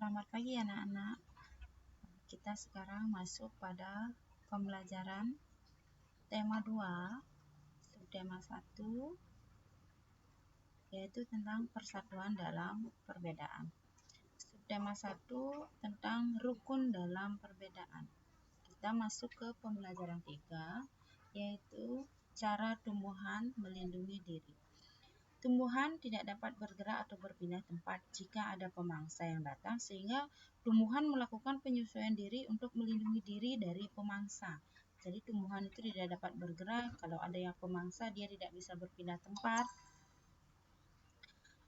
Selamat pagi anak-anak. Kita sekarang masuk pada pembelajaran tema 2, subtema 1, yaitu tentang persatuan dalam perbedaan. Subtema 1 tentang rukun dalam perbedaan. Kita masuk ke pembelajaran 3, yaitu cara tumbuhan melindungi diri. Tumbuhan tidak dapat bergerak atau berpindah tempat jika ada pemangsa yang datang, sehingga tumbuhan melakukan penyesuaian diri untuk melindungi diri dari pemangsa. Jadi tumbuhan itu tidak dapat bergerak, kalau ada yang pemangsa dia tidak bisa berpindah tempat.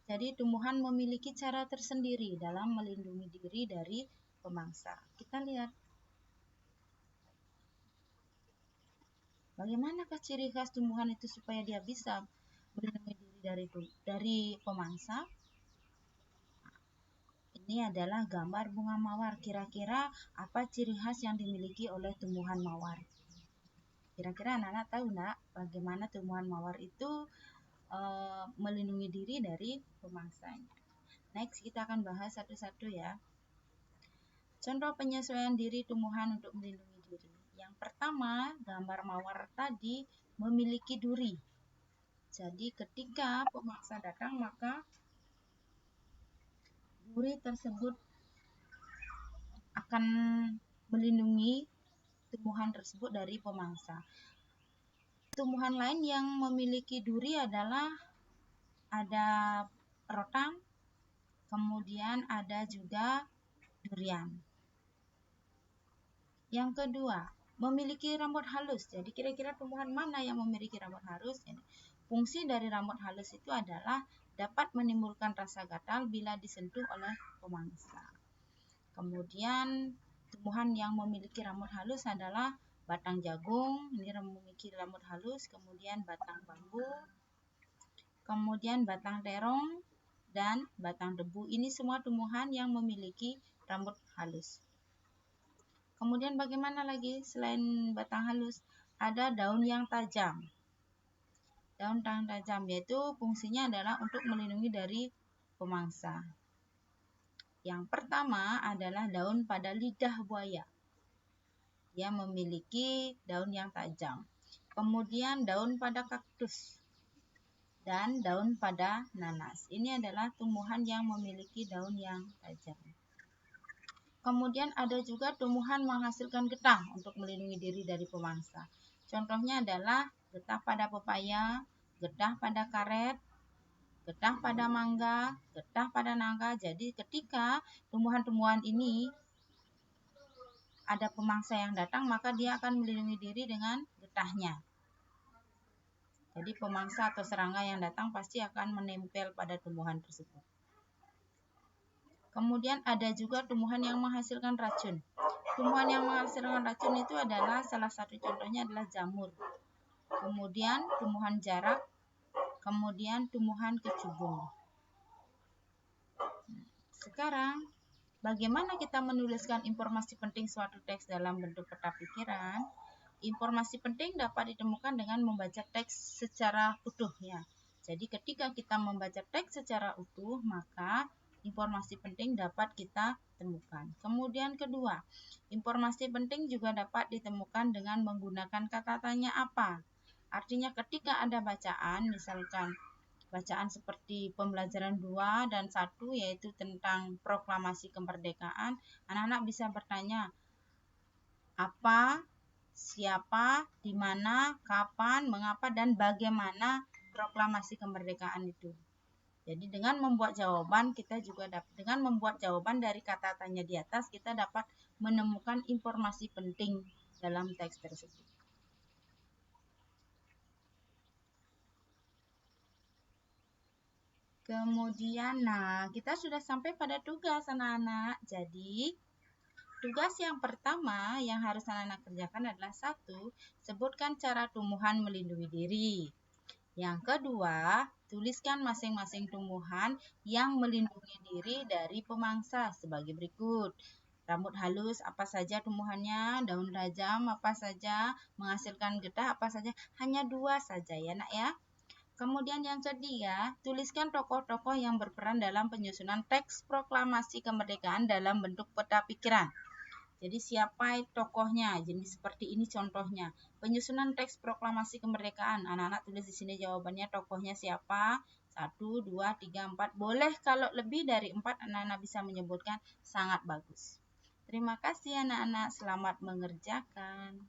Jadi tumbuhan memiliki cara tersendiri dalam melindungi diri dari pemangsa. Kita lihat bagaimanakah ciri khas tumbuhan itu supaya dia bisa melindungi diri dari pemangsa. Ini adalah gambar bunga mawar. Kira-kira apa ciri khas yang dimiliki oleh tumbuhan mawar? Kira-kira anak-anak tahu enggak bagaimana tumbuhan mawar itu melindungi diri dari pemangsanya? Next, kita akan bahas satu-satu ya. Contoh penyesuaian diri tumbuhan untuk melindungi diri. Yang pertama, gambar mawar tadi memiliki duri. Jadi ketika pemangsa datang, maka duri tersebut akan melindungi tumbuhan tersebut dari pemangsa. Tumbuhan lain yang memiliki duri adalah ada rotan, kemudian ada juga durian. Yang kedua, memiliki rambut halus. Jadi kira-kira tumbuhan mana yang memiliki rambut halus? Fungsi dari rambut halus itu adalah dapat menimbulkan rasa gatal bila disentuh oleh pemangsa. Kemudian tumbuhan yang memiliki rambut halus adalah batang jagung, ini memiliki rambut halus, kemudian batang bambu, kemudian batang terong, dan batang debu. Ini semua tumbuhan yang memiliki rambut halus. Kemudian bagaimana lagi selain batang halus? Ada daun yang tajam. Daun yang tajam yaitu fungsinya adalah untuk melindungi dari pemangsa. Yang pertama adalah daun pada lidah buaya. Dia memiliki daun yang tajam. Kemudian daun pada kaktus dan daun pada nanas. Ini adalah tumbuhan yang memiliki daun yang tajam. Kemudian ada juga tumbuhan menghasilkan getah untuk melindungi diri dari pemangsa. Contohnya adalah getah pada pepaya, getah pada karet, getah pada mangga, getah pada nangka. Jadi ketika tumbuhan-tumbuhan ini ada pemangsa yang datang, maka dia akan melindungi diri dengan getahnya. Jadi pemangsa atau serangga yang datang pasti akan menempel pada tumbuhan tersebut. Kemudian ada juga tumbuhan yang menghasilkan racun. Tumbuhan yang menghasilkan racun itu adalah salah satu contohnya adalah jamur. Kemudian tumbuhan jarak, kemudian tumbuhan kecubung. Sekarang, bagaimana kita menuliskan informasi penting suatu teks dalam bentuk peta pikiran? Informasi penting dapat ditemukan dengan membaca teks secara utuh ya. Jadi ketika kita membaca teks secara utuh, maka informasi penting dapat kita temukan. Kemudian kedua, informasi penting juga dapat ditemukan dengan menggunakan kata tanya apa. Artinya ketika ada bacaan, misalkan bacaan seperti pembelajaran 2 dan 1 yaitu tentang proklamasi kemerdekaan, anak-anak bisa bertanya apa, siapa, di mana, kapan, mengapa, dan bagaimana proklamasi kemerdekaan itu. Jadi dengan membuat jawaban dengan membuat jawaban dari kata tanya di atas kita dapat menemukan informasi penting dalam teks tersebut. Kemudian kita sudah sampai pada tugas anak-anak. Jadi tugas yang pertama yang harus anak-anak kerjakan adalah 1. Sebutkan cara tumbuhan melindungi diri. Yang kedua, tuliskan masing-masing tumbuhan yang melindungi diri dari pemangsa sebagai berikut. Rambut halus apa saja tumbuhannya, daun tajam apa saja, menghasilkan getah apa saja, hanya 2 saja ya nak ya. Kemudian yang ketiga, tuliskan tokoh-tokoh yang berperan dalam penyusunan teks proklamasi kemerdekaan dalam bentuk peta pikiran. Jadi siapa tokohnya? Jadi seperti ini contohnya. Penyusunan teks proklamasi kemerdekaan. Anak-anak tulis di sini jawabannya, tokohnya siapa? 1, 2, 3, 4. Boleh kalau lebih dari 4 anak-anak bisa menyebutkan, sangat bagus. Terima kasih anak-anak, selamat mengerjakan.